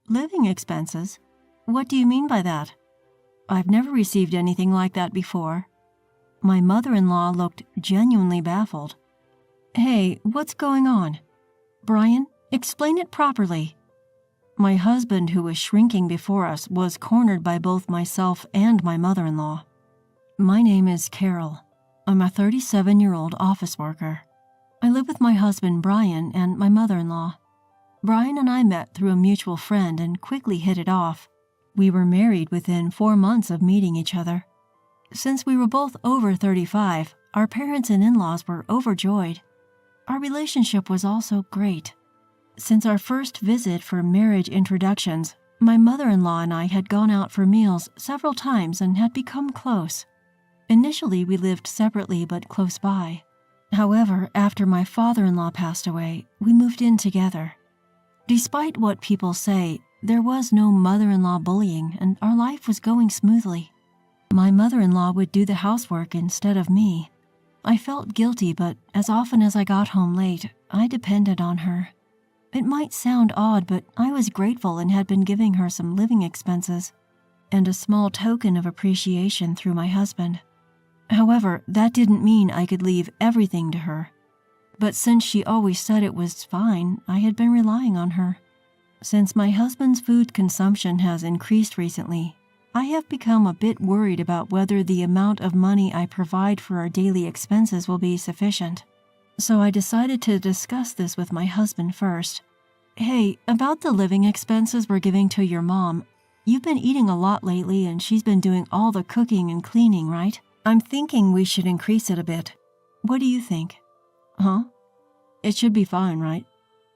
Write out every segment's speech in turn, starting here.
Living expenses? What do you mean by that? I've never received anything like that before. My mother-in-law looked genuinely baffled. Hey, what's going on? Brian, explain it properly. My husband, who was shrinking before us, was cornered by both myself and my mother-in-law. My name is Carol. I'm a 37-year-old office worker. I live with my husband, Brian, and my mother-in-law. Brian and I met through a mutual friend and quickly hit it off. We were married within 4 months of meeting each other. Since we were both over 35, our parents and in-laws were overjoyed. Our relationship was also great. Since our first visit for marriage introductions, my mother-in-law and I had gone out for meals several times and had become close. Initially, we lived separately but close by. However, after my father-in-law passed away, we moved in together. Despite what people say, there was no mother-in-law bullying and our life was going smoothly. My mother-in-law would do the housework instead of me. I felt guilty, but as often as I got home late, I depended on her. It might sound odd, but I was grateful and had been giving her some living expenses and a small token of appreciation through my husband. However, that didn't mean I could leave everything to her. But since she always said it was fine, I had been relying on her. Since my husband's food consumption has increased recently, I have become a bit worried about whether the amount of money I provide for our daily expenses will be sufficient. So I decided to discuss this with my husband first. Hey, about the living expenses we're giving to your mom, you've been eating a lot lately and she's been doing all the cooking and cleaning, right? I'm thinking we should increase it a bit. What do you think? Huh? It should be fine, right?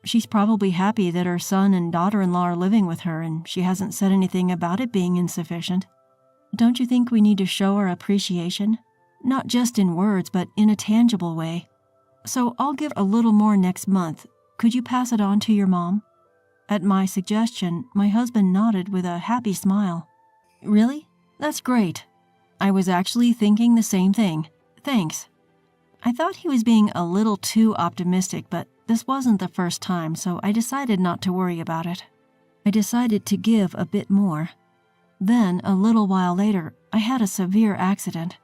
She's probably happy that her son and daughter-in-law are living with her and she hasn't said anything about it being insufficient. Don't you think we need to show our appreciation? Not just in words, but in a tangible way. So I'll give a little more next month. Could you pass it on to your mom? At my suggestion, my husband nodded with a happy smile. Really? That's great. I was actually thinking the same thing. Thanks. I thought he was being a little too optimistic, but this wasn't the first time, so I decided not to worry about it. I decided to give a bit more. Then, a little while later, I had a severe accident.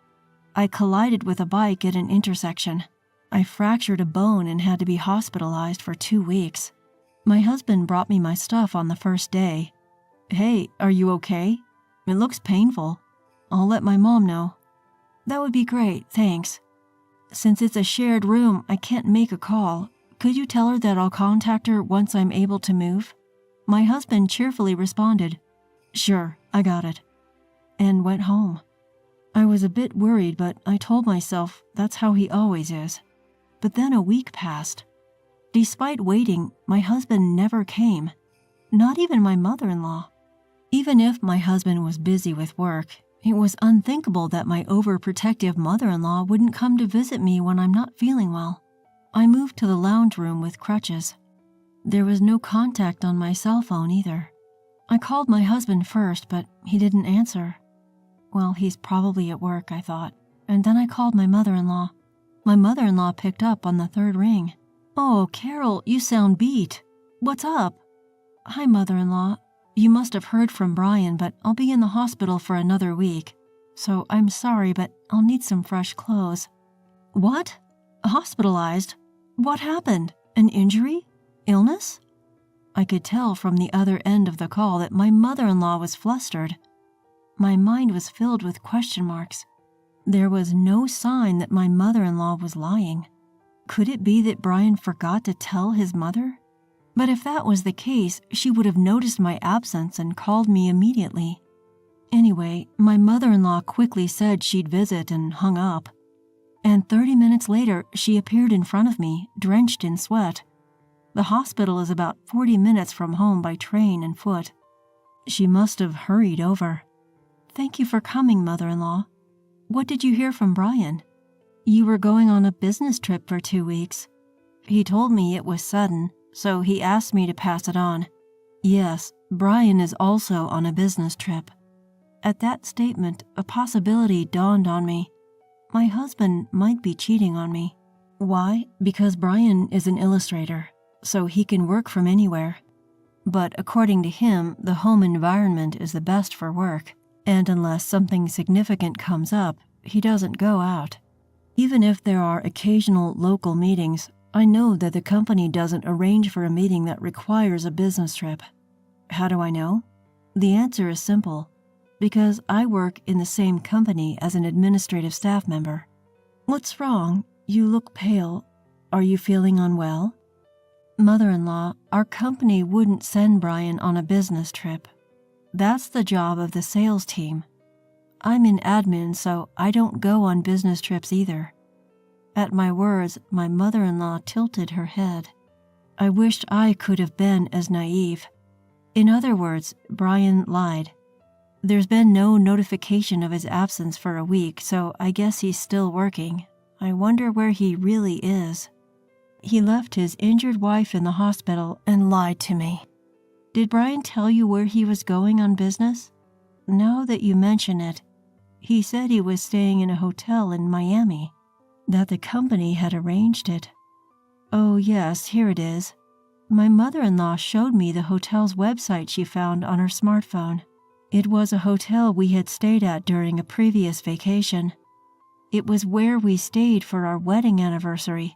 I collided with a bike at an intersection. I fractured a bone and had to be hospitalized for 2 weeks. My husband brought me my stuff on the first day. Hey, are you okay? It looks painful. I'll let my mom know. That would be great, thanks. Since it's a shared room, I can't make a call. Could you tell her that I'll contact her once I'm able to move? My husband cheerfully responded, Sure, I got it, and went home. I was a bit worried, but I told myself that's how he always is. But then a week passed. Despite waiting, my husband never came. Not even my mother-in-law. Even if my husband was busy with work, it was unthinkable that my overprotective mother-in-law wouldn't come to visit me when I'm not feeling well. I moved to the lounge room with crutches. There was no contact on my cell phone either. I called my husband first, but he didn't answer. Well, he's probably at work, I thought, and then I called my mother-in-law. My mother-in-law picked up on the third ring. Oh, Carol, you sound beat. What's up? Hi, mother-in-law. You must have heard from Brian, but I'll be in the hospital for another week. So I'm sorry, but I'll need some fresh clothes. What? Hospitalized? What happened? An injury? Illness? I could tell from the other end of the call that my mother-in-law was flustered. My mind was filled with question marks. There was no sign that my mother-in-law was lying. Could it be that Brian forgot to tell his mother? But if that was the case, she would have noticed my absence and called me immediately. Anyway, my mother-in-law quickly said she'd visit and hung up. And 30 minutes later, she appeared in front of me, drenched in sweat. The hospital is about 40 minutes from home by train and foot. She must have hurried over. Thank you for coming, mother-in-law. What did you hear from Brian? You were going on a business trip for 2 weeks. He told me it was sudden, so he asked me to pass it on. Yes, Brian is also on a business trip. At that statement, a possibility dawned on me. My husband might be cheating on me. Why? Because Brian is an illustrator, so he can work from anywhere. but according to him, the home environment is the best for work, and unless something significant comes up, he doesn't go out. Even if there are occasional local meetings, I know that the company doesn't arrange for a meeting that requires a business trip. How do I know? The answer is simple. Because I work in the same company as an administrative staff member. What's wrong? You look pale. Are you feeling unwell? Mother-in-law, our company wouldn't send Brian on a business trip. That's the job of the sales team. I'm in admin, so I don't go on business trips either. At my words, my mother-in-law tilted her head. I wished I could have been as naive. In other words, Brian lied. There's been no notification of his absence for a week, so I guess he's still working. I wonder where he really is. He left his injured wife in the hospital and lied to me. Did Brian tell you where he was going on business? Now that you mention it, he said he was staying in a hotel in Miami, that the company had arranged it. Oh yes, here it is. My mother-in-law showed me the hotel's website she found on her smartphone. It was a hotel we had stayed at during a previous vacation. It was where we stayed for our wedding anniversary.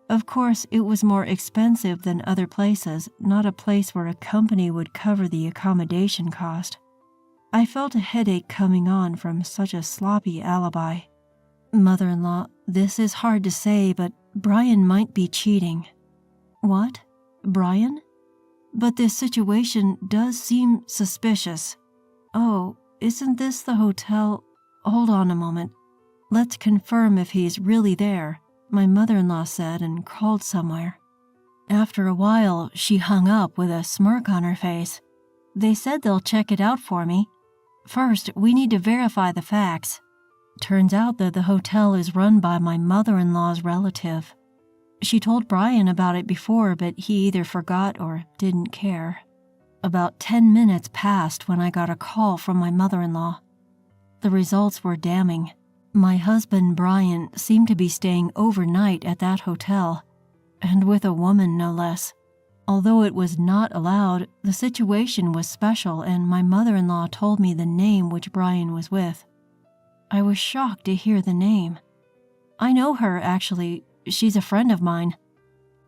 Of course, it was more expensive than other places, not a place where a company would cover the accommodation cost. I felt a headache coming on from such a sloppy alibi. Mother-in-law, this is hard to say, but Brian might be cheating. What? Brian? But this situation does seem suspicious. Oh, isn't this the hotel? Hold on a moment. Let's confirm if he's really there, my mother-in-law said and called somewhere. After a while, she hung up with a smirk on her face. They said they'll check it out for me. First, we need to verify the facts. Turns out that the hotel is run by my mother-in-law's relative. She told Brian about it before, but he either forgot or didn't care. About 10 minutes passed when I got a call from my mother-in-law. The results were damning. My husband, Brian, seemed to be staying overnight at that hotel, and with a woman no less. Although it was not allowed, the situation was special, and my mother-in-law told me the name which Brian was with. I was shocked to hear the name. I know her, actually. She's a friend of mine.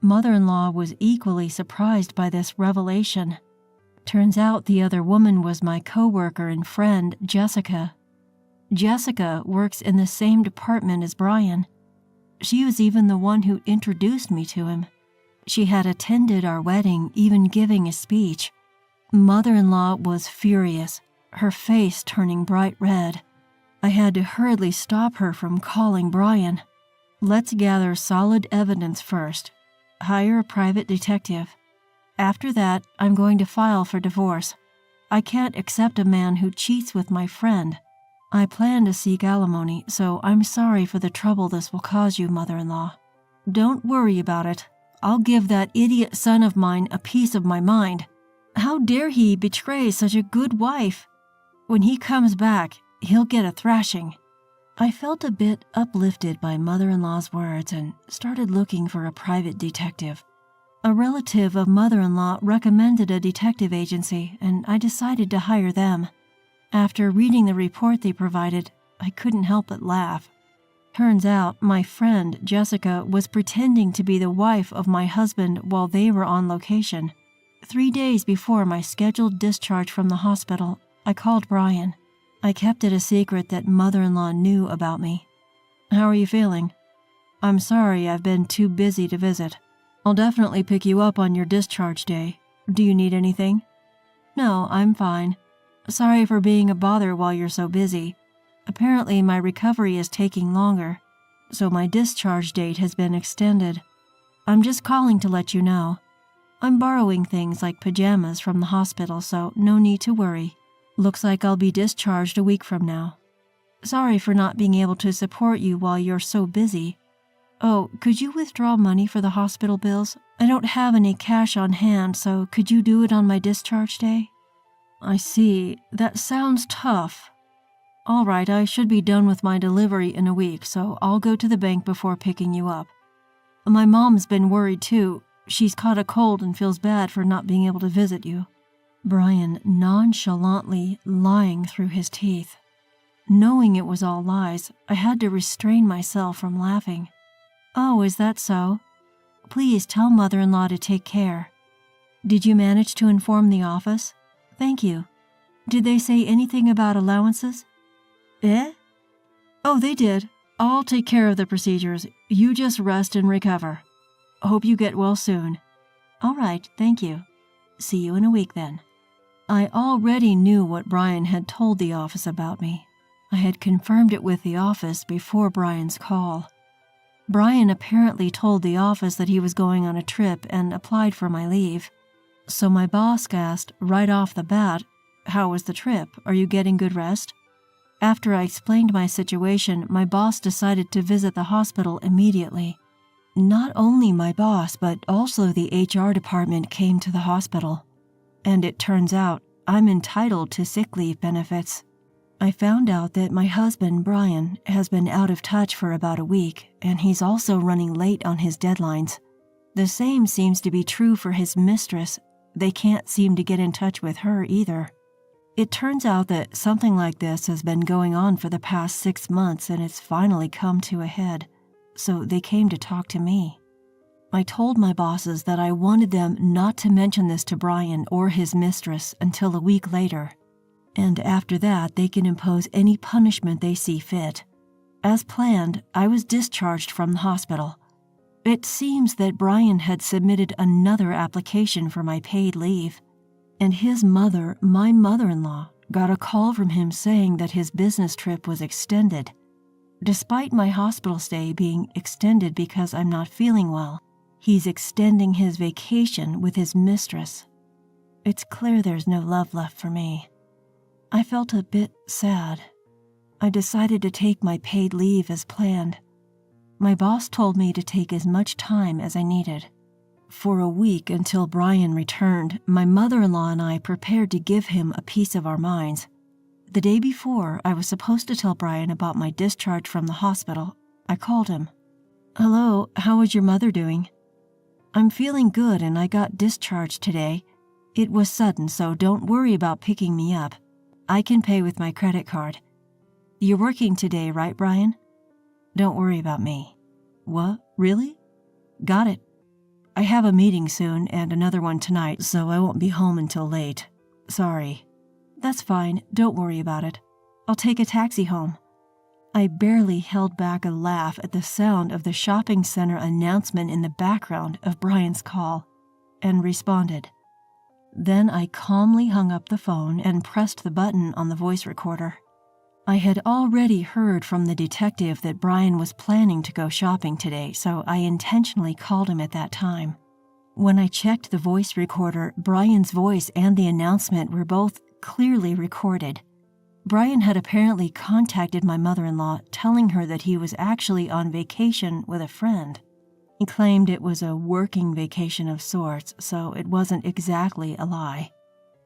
Mother-in-law was equally surprised by this revelation. Turns out the other woman was my coworker and friend, Jessica. Jessica works in the same department as Brian. She was even the one who introduced me to him. She had attended our wedding, even giving a speech. Mother-in-law was furious, her face turning bright red. I had to hurriedly stop her from calling Brian. Let's gather solid evidence first. Hire a private detective. After that, I'm going to file for divorce. I can't accept a man who cheats with my friend. I plan to seek alimony, so I'm sorry for the trouble this will cause you, mother-in-law. Don't worry about it. I'll give that idiot son of mine a piece of my mind. How dare he betray such a good wife? When he comes back, he'll get a thrashing. I felt a bit uplifted by mother-in-law's words and started looking for a private detective. A relative of mother-in-law recommended a detective agency, and I decided to hire them. After reading the report they provided, I couldn't help but laugh. Turns out my friend, Jessica, was pretending to be the wife of my husband while they were on location. 3 days before my scheduled discharge from the hospital, I called Brian. I kept it a secret that mother-in-law knew about me. How are you feeling? I'm sorry I've been too busy to visit. I'll definitely pick you up on your discharge day. Do you need anything? No, I'm fine. Sorry for being a bother while you're so busy. Apparently my recovery is taking longer, so my discharge date has been extended. I'm just calling to let you know. I'm borrowing things like pajamas from the hospital, so no need to worry. Looks like I'll be discharged a week from now. Sorry for not being able to support you while you're so busy. Oh, could you withdraw money for the hospital bills? I don't have any cash on hand, so could you do it on my discharge day? I see. That sounds tough. All right, I should be done with my delivery in a week, so I'll go to the bank before picking you up. My mom's been worried too. She's caught a cold and feels bad for not being able to visit you." Brian nonchalantly lying through his teeth. Knowing it was all lies, I had to restrain myself from laughing. "Oh, is that so? Please tell mother-in-law to take care. Did you manage to inform the office? Thank you. Did they say anything about allowances?" "Eh?" "Oh, they did. I'll take care of the procedures. You just rest and recover. Hope you get well soon." "All right, thank you. See you in a week then." I already knew what Brian had told the office about me. I had confirmed it with the office before Brian's call. Brian apparently told the office that he was going on a trip and applied for my leave. So my boss asked right off the bat, "How was the trip? Are you getting good rest?" After I explained my situation, my boss decided to visit the hospital immediately. Not only my boss, but also the HR department came to the hospital. And it turns out I'm entitled to sick leave benefits. I found out that my husband, Brian, has been out of touch for about a week, and he's also running late on his deadlines. The same seems to be true for his mistress. They can't seem to get in touch with her either. It turns out that something like this has been going on for the past 6 months, and it's finally come to a head. So they came to talk to me. I told my bosses that I wanted them not to mention this to Brian or his mistress until a week later. And after that, they can impose any punishment they see fit. As planned, I was discharged from the hospital. It seems that Brian had submitted another application for my paid leave, and his mother, my mother-in-law, got a call from him saying that his business trip was extended. Despite my hospital stay being extended because I'm not feeling well, he's extending his vacation with his mistress. It's clear there's no love left for me. I felt a bit sad. I decided to take my paid leave as planned. My boss told me to take as much time as I needed. For a week until Brian returned, my mother-in-law and I prepared to give him a piece of our minds. The day before, I was supposed to tell Brian about my discharge from the hospital. I called him. "Hello, how is your mother doing?" "I'm feeling good and I got discharged today. It was sudden, so don't worry about picking me up. I can pay with my credit card." "You're working today, right, Brian?" "Don't worry about me." "What? Really?" "Got it. I have a meeting soon and another one tonight, so I won't be home until late. Sorry." "That's fine. Don't worry about it. I'll take a taxi home." I barely held back a laugh at the sound of the shopping center announcement in the background of Brian's call, and responded. Then I calmly hung up the phone and pressed the button on the voice recorder. I had already heard from the detective that Brian was planning to go shopping today, so I intentionally called him at that time. When I checked the voice recorder, Brian's voice and the announcement were both clearly recorded. Brian had apparently contacted my mother-in-law, telling her that he was actually on vacation with a friend. He claimed it was a working vacation of sorts, so it wasn't exactly a lie.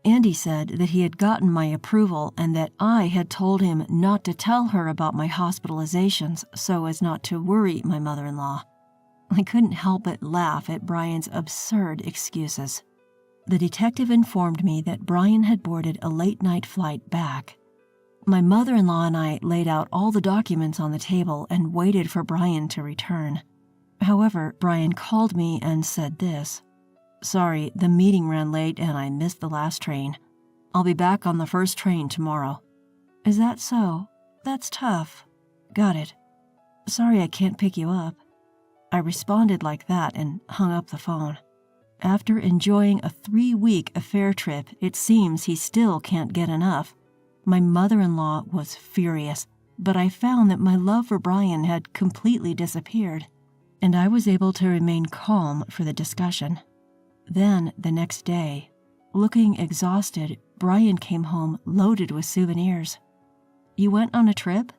And he said that he had gotten my approval and that I had told him not to tell her about my hospitalizations so as not to worry my mother-in-law. I couldn't help but laugh at Brian's absurd excuses. The detective informed me that Brian had boarded a late-night flight back. My mother-in-law and I laid out all the documents on the table and waited for Brian to return. However, Brian called me and said this. "Sorry, the meeting ran late and I missed the last train. I'll be back on the first train tomorrow." "Is that so? That's tough." "Got it. Sorry I can't pick you up." I responded like that and hung up the phone. After enjoying a 3-week affair trip, it seems he still can't get enough. My mother-in-law was furious, but I found that my love for Brian had completely disappeared, and I was able to remain calm for the discussion. Then, the next day, looking exhausted, Brian came home loaded with souvenirs. "You went on a trip?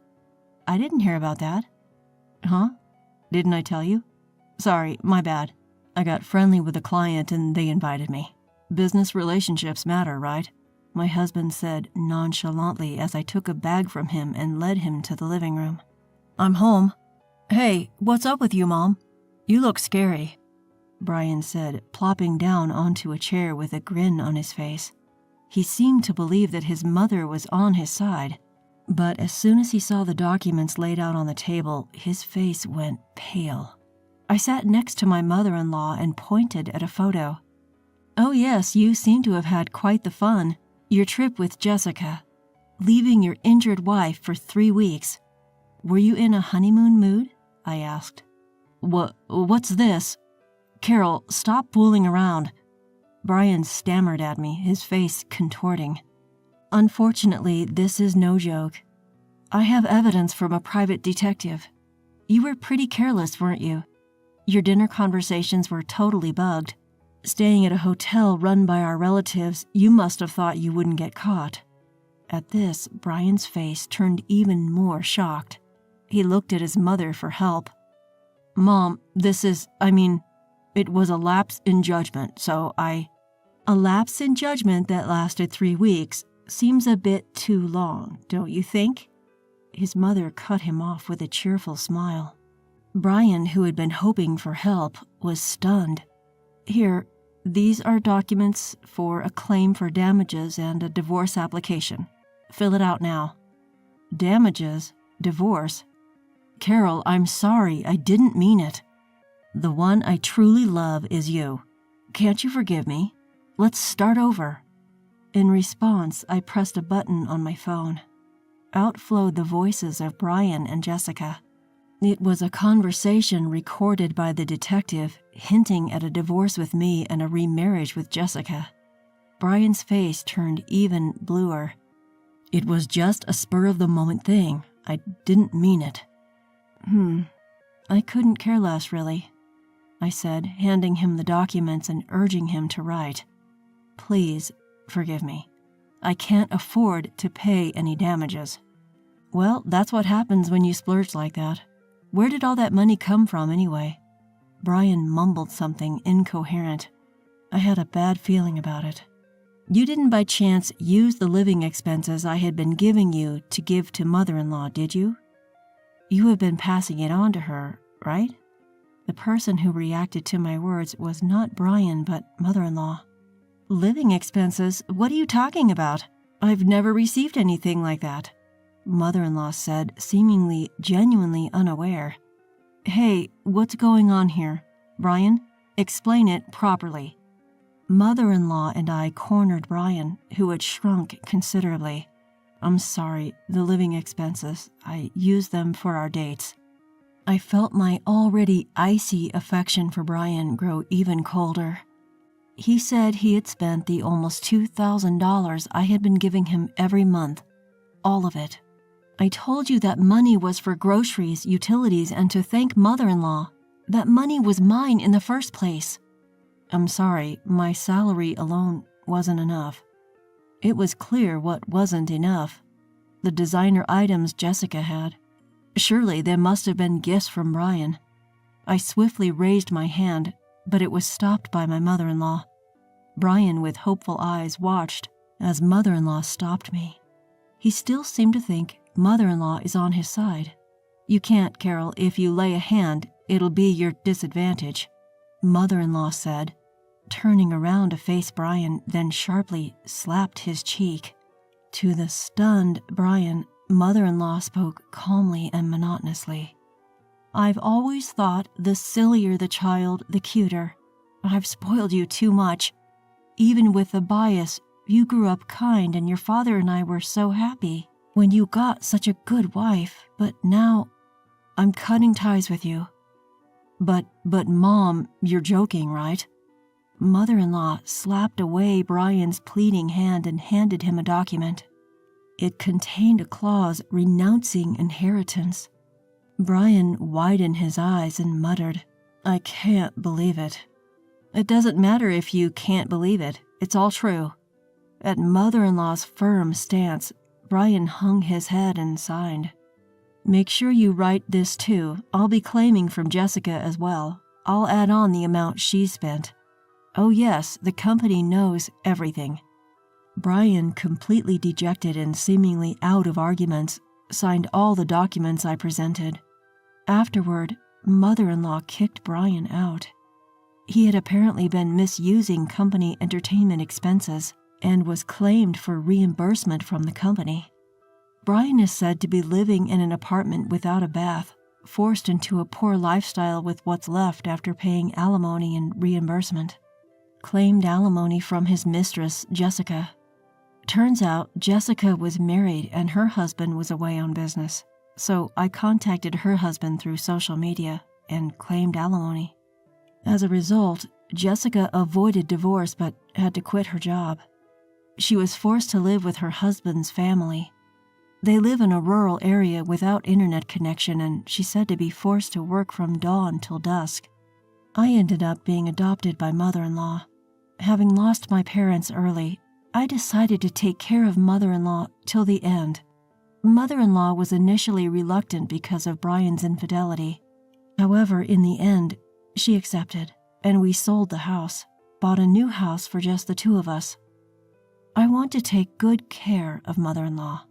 I didn't hear about that." "Huh? Didn't I tell you? Sorry, my bad. I got friendly with a client and they invited me. Business relationships matter, right?" my husband said nonchalantly as I took a bag from him and led him to the living room. "I'm home. Hey, what's up with you, Mom? You look scary." Brian said, plopping down onto a chair with a grin on his face. He seemed to believe that his mother was on his side, but as soon as he saw the documents laid out on the table, his face went pale. I sat next to my mother-in-law and pointed at a photo. "Oh yes, you seem to have had quite the fun. Your trip with Jessica. Leaving your injured wife for 3 weeks. Were you in a honeymoon mood?" I asked. What's this? Carol, stop fooling around." Brian stammered at me, his face contorting. "Unfortunately, this is no joke. I have evidence from a private detective. You were pretty careless, weren't you? Your dinner conversations were totally bugged. Staying at a hotel run by our relatives, you must have thought you wouldn't get caught." At this, Brian's face turned even more shocked. He looked at his mother for help. "Mom, it was a lapse in judgment, so I—" "A lapse in judgment that lasted 3 weeks seems a bit too long, don't you think?" His mother cut him off with a cheerful smile. Brian, who had been hoping for help, was stunned. "Here, these are documents for a claim for damages and a divorce application. Fill it out now." "Damages? Divorce? Carol, I'm sorry, I didn't mean it. The one I truly love is you. Can't you forgive me? Let's start over." In response, I pressed a button on my phone. Out flowed the voices of Brian and Jessica. It was a conversation recorded by the detective, hinting at a divorce with me and a remarriage with Jessica. Brian's face turned even bluer. "It was just a spur-of-the-moment thing. I didn't mean it." I couldn't care less, really," I said, handing him the documents and urging him to write. "Please, forgive me. I can't afford to pay any damages." "Well, that's what happens when you splurge like that. Where did all that money come from, anyway?" Brian mumbled something incoherent. I had a bad feeling about it. "You didn't by chance use the living expenses I had been giving you to give to mother-in-law, did you? You have been passing it on to her, right?" The person who reacted to my words was not Brian, but mother-in-law. "Living expenses? What are you talking about? I've never received anything like that," mother-in-law said, seemingly genuinely unaware. "Hey, what's going on here? Brian, explain it properly." Mother-in-law and I cornered Brian, who had shrunk considerably. "I'm sorry, the living expenses. I used them for our dates." I felt my already icy affection for Brian grow even colder. He said he had spent the almost $2,000 I had been giving him every month. All of it. "I told you that money was for groceries, utilities, and to thank mother-in-law. That money was mine in the first place." "I'm sorry, my salary alone wasn't enough." It was clear what wasn't enough. The designer items Jessica had. Surely they must have been gifts from Brian. I swiftly raised my hand, but it was stopped by my mother-in-law. Brian, with hopeful eyes, watched as mother-in-law stopped me. He still seemed to think mother-in-law is on his side. "You can't, Carol. If you lay a hand, it'll be your disadvantage," mother-in-law said, turning around to face Brian, then sharply slapped his cheek. To the stunned Brian, mother-in-law spoke calmly and monotonously. "I've always thought the sillier the child, the cuter. I've spoiled you too much. Even with the bias, you grew up kind and your father and I were so happy when you got such a good wife, but now I'm cutting ties with you." But Mom, you're joking, right?" Mother-in-law slapped away Brian's pleading hand and handed him a document. It contained a clause renouncing inheritance. Brian widened his eyes and muttered, "I can't believe it." "It doesn't matter if you can't believe it. It's all true." At mother-in-law's firm stance, Brian hung his head and sighed. "Make sure you write this too. I'll be claiming from Jessica as well. I'll add on the amount she spent. Oh yes, the company knows everything." Brian, completely dejected and seemingly out of arguments, signed all the documents I presented. Afterward, mother-in-law kicked Brian out. He had apparently been misusing company entertainment expenses and was claimed for reimbursement from the company. Brian is said to be living in an apartment without a bath, forced into a poor lifestyle with what's left after paying alimony and reimbursement. Claimed alimony from his mistress, Jessica. Turns out Jessica was married and her husband was away on business, so I contacted her husband through social media and claimed alimony. As a result, Jessica avoided divorce but had to quit her job. She was forced to live with her husband's family. They live in a rural area without internet connection, and she's said to be forced to work from dawn till dusk. I ended up being adopted by mother-in-law. Having lost my parents early, I decided to take care of mother-in-law till the end. Mother-in-law was initially reluctant because of Brian's infidelity. However, in the end, she accepted, and we sold the house, bought a new house for just the two of us. I want to take good care of mother-in-law.